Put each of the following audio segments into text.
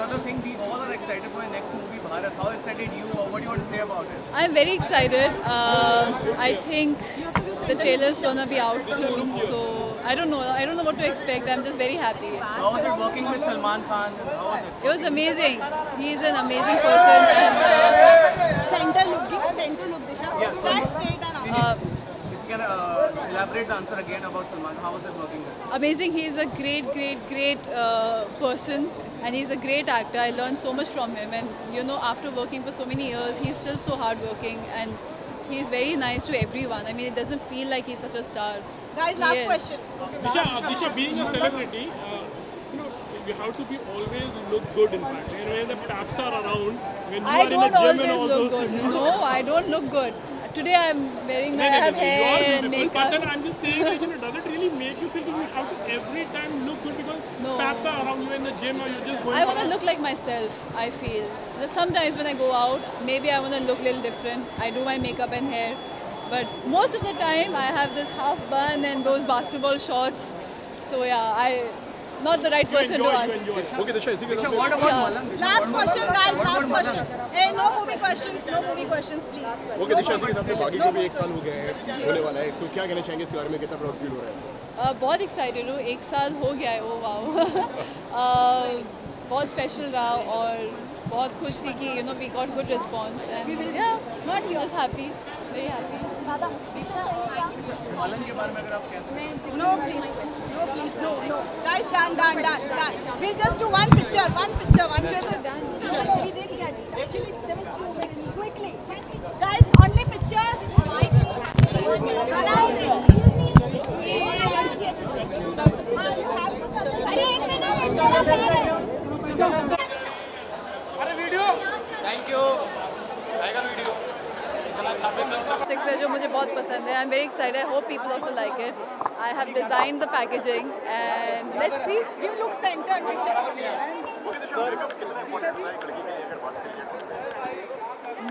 another thing, we all are excited for your next movie, Bharat. How excited you or what do you want to say about it? I'm very excited. I think the trailer's gonna be out soon, so I don't know. I don't know what to expect. I'm just very happy. How was it working with Salman Khan? How was it? It was amazing. He's an amazing person, and Center look, Disha. Yeah, Stand straight and up. If you can elaborate the answer again about Salman, how was it working with him? amazing. He's a great person, and he's a great actor. I learned so much from him, and after working for so many years, he's still so hardworking, and he's very nice to everyone. I mean, it doesn't feel like he's such a star. Guys, He last is. question. Disha, being a celebrity, you have to be always look good. In fact, and when the paps are around, when you I are in a don't gym and always all look those good. things. No, I don't look good. Today I'm wearing my No, I have you are hair and beautiful, but then makeup. I'm just saying, like, does it really make you feel that you have to every time look good because No. paps are around you in the gym or you're just going? I want for to a- look like myself, I feel. Sometimes when I go out, maybe I want to look a little different. I do my makeup and hair. But most of the time, I have this half bun and those basketball shorts. So yeah, not the right person to You answer. enjoy. Okay, Disha, इसी के Disha, साथ what about Yeah. Malang? Disha, Last what question, about- guys. what Last about question. Malang? Hey, no movie questions. No movie questions, please. Okay Disha, इसी के साथ बागी को भी 1 साल हो गए हैं होने वाला है, तो क्या कहना चाहेंगे इस बारे में, कितना प्राउड फील हो रहा है? बहुत एक्साइटेड हूँ. 1 साल हो गया है. Oh wow. बहुत स्पेशल रहा और बहुत खुश थी कि we got good response and yeah just happy, very happy. मालन के बारे में अगर आप कह सकते हैं. No, please. No. Guys, done. We'll just do one picture. One picture. No, we didn't get it. Actually, there was 2 minutes. Quickly. Guys, only pictures. अरे 1 मिनट Six है जो मुझे बहुत पसंद है. I'm very excited. I hope people also like it. I have designed the packaging and let's see. You look centered, Disha.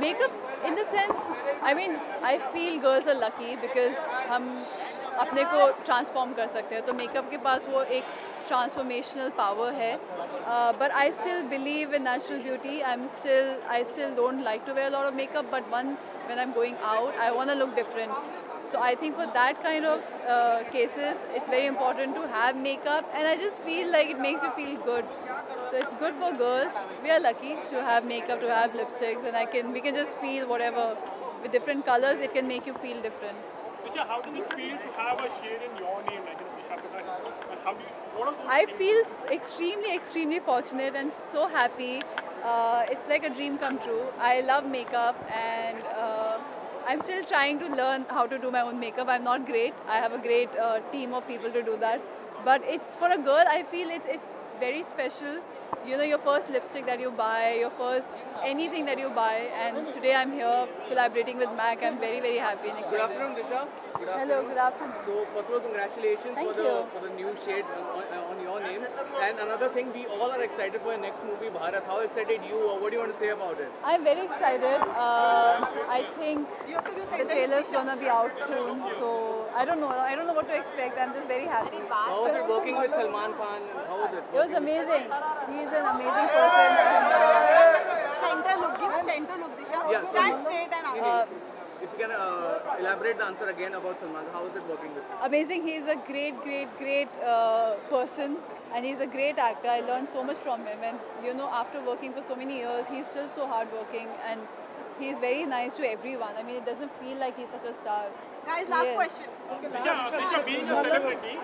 Makeup in the sense, I mean, I feel girls are lucky because हम अपने को transform कर सकते हैं. तो makeup के पास वो एक transformational power है. But I still believe in natural beauty. I still don't like to wear a lot of makeup. But once when I'm going out, I want to look different. So I think for that kind of cases, it's very important to have makeup. And I just feel like it makes you feel good. So it's good for girls. We are lucky to have makeup, to have lipsticks, and we can just feel whatever with different colors. It can make you feel different. Disha, how does it feel to have a shade in your name, like Disha Prakash? And how do you? What are those? I feel extremely fortunate. I'm so happy. It's like a dream come true. I love makeup and I'm still trying to learn how to do my own makeup. I'm not great. I have a great team of people to do that. But it's for a girl, I feel it's very special. Your first lipstick that you buy, your first anything that you buy. And today I'm here collaborating with MAC. I'm very happy and Good excited. afternoon, Disha. Good afternoon. Hello, good afternoon. So first of all, congratulations Thank for you. the new shade on your name. And another thing, we all are excited for your next movie, Bharat. How excited you or what do you want to say about it? I'm very excited. I think the trailer's gonna be out soon, so I don't know what to expect. I'm just very happy. How was it working with Salman Khan? How was it? It was amazing. He's an amazing person, and Center look. Give a center look, Disha. Yeah, Stand straight and up. If you can elaborate the answer again about Salman, how was it working with him? amazing. He's a great person, and he's a great actor. I learned so much from him, and after working for so many years, he's still so hardworking, and he's very nice to everyone. I mean, it doesn't feel like he's such a star. Guys, He last is. question. Disha, being a celebrity,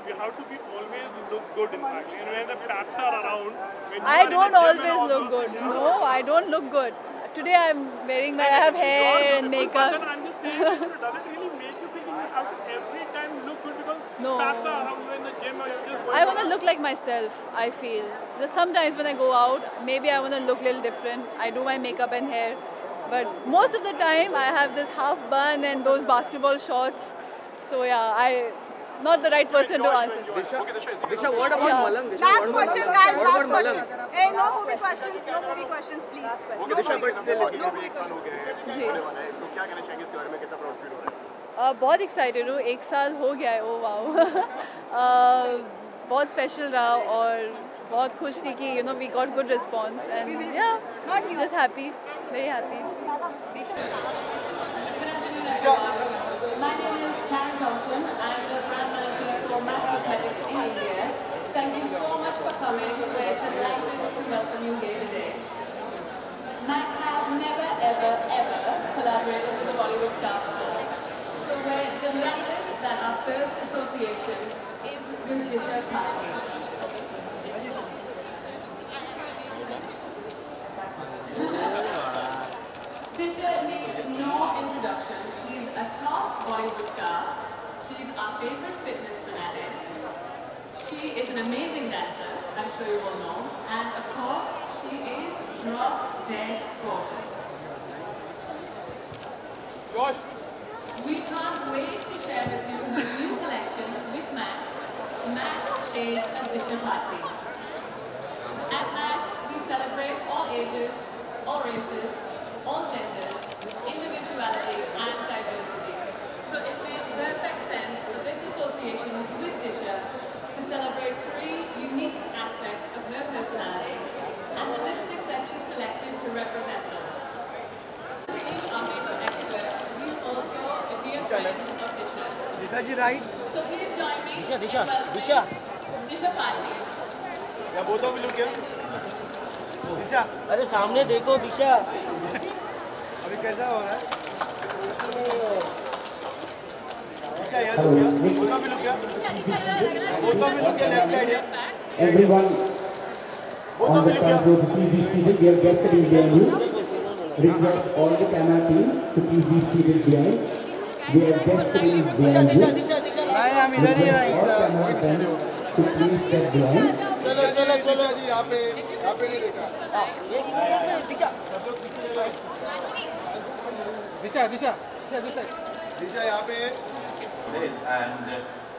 you have to be always look good. In fact, and when the paps are around, when you I are in don't a gym and always all look those good. things. No, I don't look good. Today I'm wearing I have You are hair and beautiful, but then makeup. I'm just saying, does it really make you feel you have to every time look good because No. paps are around you in the gym or you're just going I want for to a- look like myself, I feel. Sometimes when I go out, maybe I want to look a little different. I do my makeup and hair. But most of the time, I have this half bun and those basketball shorts. So yeah, not the right person to answer. Disha, what about Yeah. Malang? Disha, Last what about question, Malang? guys. What Last about Malang? question. Hey, no movie questions, please. Okay Disha, but still बागी को भी 1 साल हो गए हैं जी. होने वाला है, तो क्या कहना चाहेंगे इस बारे में, कितना प्राउड फील हो रहा है? बहुत एक्साइटेड हूँ. 1 साल हो गया है. Oh wow. बहुत स्पेशल रहा और बहुत खुश थी कि we got good response and yeah just happy, very happy. My name is Karen Thompson. I'm the brand manager for MAC Cosmetics in India. Thank you so much for coming. We're delighted to welcome you here today. MAC has never, ever, ever collaborated with a Bollywood star before. So we're delighted that our first association is with Disha Patani. Disha needs no introduction. She's a top Bollywood star. She's our favorite fitness fanatic. She is an amazing dancer, I'm sure you all know. And of course, she is drop dead gorgeous. Josh. We can't wait to share with you her new collection with MAC, MAC Shades of Disha Patani. At MAC, we celebrate all ages, all races, all genders, individuality and diversity. So it made perfect sense for this association with Disha to celebrate 3 unique aspects of her personality and the lipsticks that she selected to represent those. Being our makeup expert, he's also a dear friend of Disha. Disha ji, right? So please join me Disha. in welcoming Disha Patani. Yeah, both of you look here. Disha, अरे सामने देखो दिशा. अभी कैसा हो रहा है? Disha, here Hello, look here. Nick. Both of you look here. Both of you look here, left side here. Everyone Both on of the you look front here. row to please be seated. We have guests sitting behind you. Request all the camera team to please be seated behind. We have guests sitting behind you. दिशा हम इधर ही हैं. All camera team to please step behind. चलो जी यहाँ पे नहीं देखा. दिशा दिशा यहाँ पे. And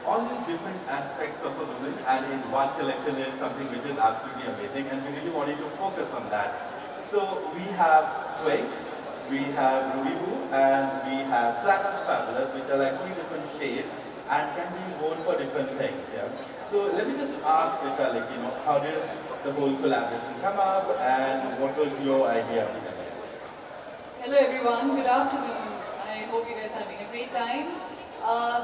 all these different aspects of a woman and in one collection is something which is absolutely amazing and we really wanted to focus on that. So we have Twig, we have Ruby Woo and we have Flat and Fabulous, which are like 3 different shades and can be worn for different things. Yeah. So let me just ask Disha, how did the whole collaboration come up and what was your idea behind it? Hello everyone, good afternoon. I hope you guys are having a great time.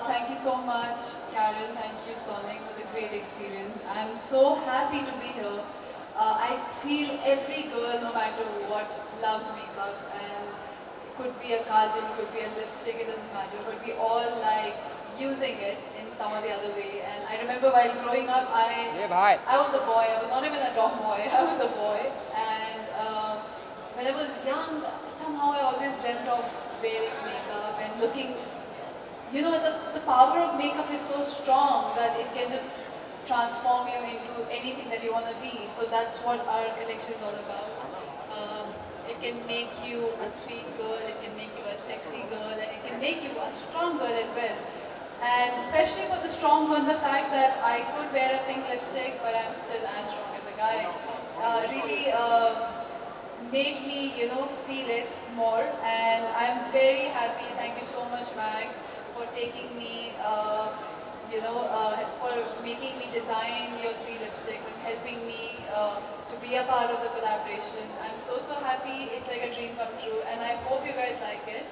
Thank you so much Karen, thank you Sonic for the great experience. I'm so happy to be here. I feel every girl, no matter what, loves makeup and could be a kajal, could be a lipstick, it doesn't matter, but we all like using it in some or the other way. And I remember while growing up, I was a boy, I was not even a tomboy, I was a boy. And when I was young, somehow I always dreamt of wearing makeup and looking, the power of makeup is so strong that it can just transform you into anything that you want to be. So that's what our collection is all about. It can make you a sweet girl, it can make you a sexy girl, and it can make you a strong girl as well. And especially for the strong one, the fact that I could wear a pink lipstick but I'm still as strong as a guy really made me, feel it more. And I'm very happy. Thank you so much, Mag, for taking me, for making me design your 3 lipsticks and helping me to be a part of the collaboration. I'm so happy. It's like a dream come true, and I hope you guys like it.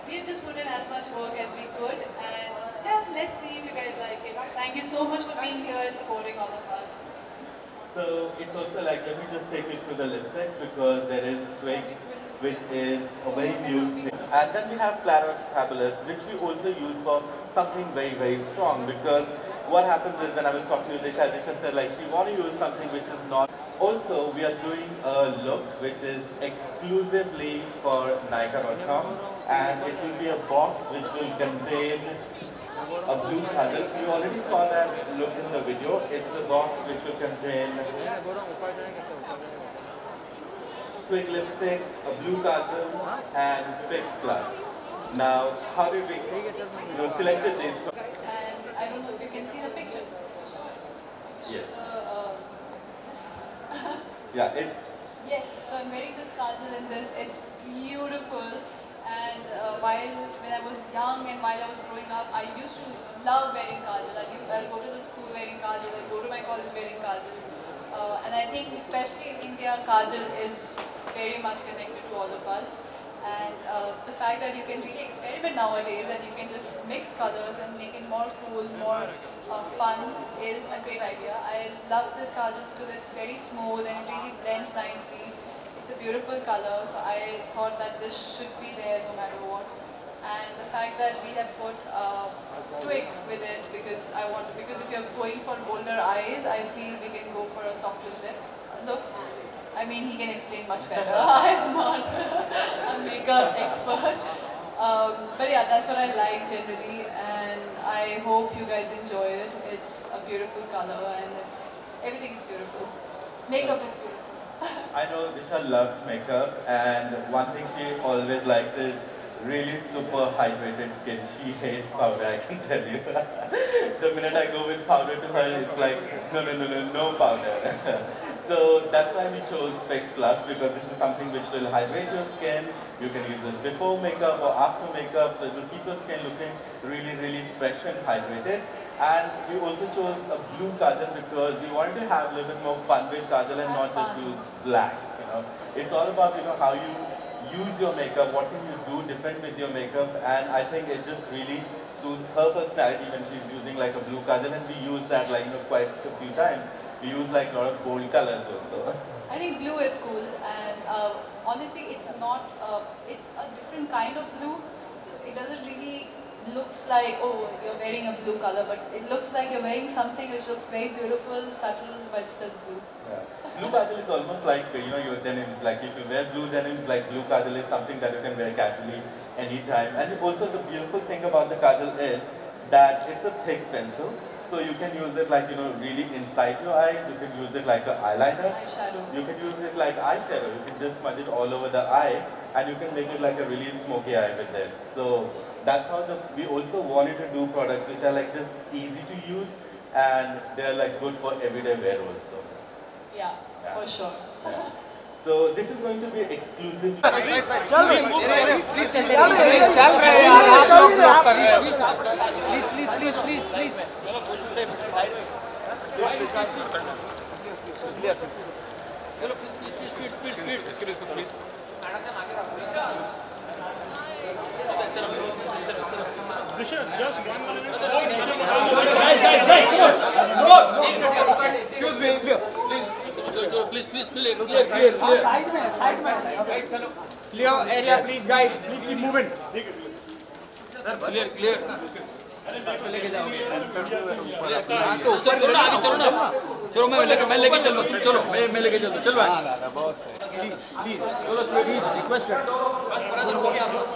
We've just put in as much work as we could, and yeah, let's see if you guys like it. Thank you so much for being here and supporting all of us. So it's also like, let me just take you through the lipsticks because there is Twig, which is a very new thing. And then we have Flat and Fabulous, which we also use for something very, very strong because what happens is when I was talking to Disha, Disha said like she want to use something which is not. Also, we are doing a look which is exclusively for Nykaa.com and it will be a box which will contain a blue kajal. You already saw that look in the video. It's a box which will contain Twig lipstick, a blue kajal and Fix Plus. Now, how did we selected these? And I don't know if you can see the picture. Yes. This. Yeah, it's. Yes, so I'm wearing this kajal in this. It's beautiful. And when I was young and while I was growing up, I used to love wearing kajal. I'll go to the school wearing kajal, I'll go to my college wearing kajal. And I think especially in India, kajal is very much connected to all of us. And the fact that you can really experiment nowadays and you can just mix colors and make it more cool, more fun is a great idea. I love this kajal because it's very smooth and it really blends nicely. It's a beautiful color, so I thought that this should be there no matter what. And the fact that we have put twig with it because if you're going for bolder eyes, I feel we can go for a softer lip look. I mean, he can explain much better. I'm not a makeup expert. But yeah, that's what I like generally, and I hope you guys enjoy it. It's a beautiful color and everything is beautiful. Makeup is beautiful. I know Disha loves makeup, and one thing she always likes is really super hydrated skin. She hates powder, I can tell you. The minute I go with powder to her, it's like, no powder. So that's why we chose Fix Plus, because this is something which will hydrate your skin. You can use it before makeup or after makeup, so it will keep your skin looking really, really fresh and hydrated. And we also chose a blue kajal because we wanted to have a little bit more fun with kajal and not just use black. It's all about how you use your makeup, what can you do different with your makeup, and I think it just really suits her personality when she's using like a blue kajal, and we use that quite a few times. We use like a lot of bold colors also. I think blue is cool, and honestly it's not, it's a different kind of blue, so it doesn't really looks like, oh, you're wearing a blue color, but it looks like you're wearing something which looks very beautiful, subtle, but still blue. Yeah. Blue kajal is almost like, your denims. Like if you wear blue denims, like blue kajal is something that you can wear casually anytime. And also the beautiful thing about the kajal is that it's a thick pencil. So you can use it like, really inside your eyes. You can use it like an eyeliner. Eyeshadow. You can use it like eyeshadow. You can just smudge it all over the eye, and you can make it like a really smoky eye with this. So that's how we also wanted to do products which are like just easy to use, and they're like good for everyday wear also. Yeah, for sure. Yeah. So this is going to be exclusive. Disha, just 1 minute. Excuse me, please, clear. Clear area, please, guys. Please keep moving. Clear. चलो मैं लेके चलता हूँ, चलो मैं लेके चलता हूँ, चलो। प्लीज रिक्वेस्ट कर बस बराबर हो गया आप लोग।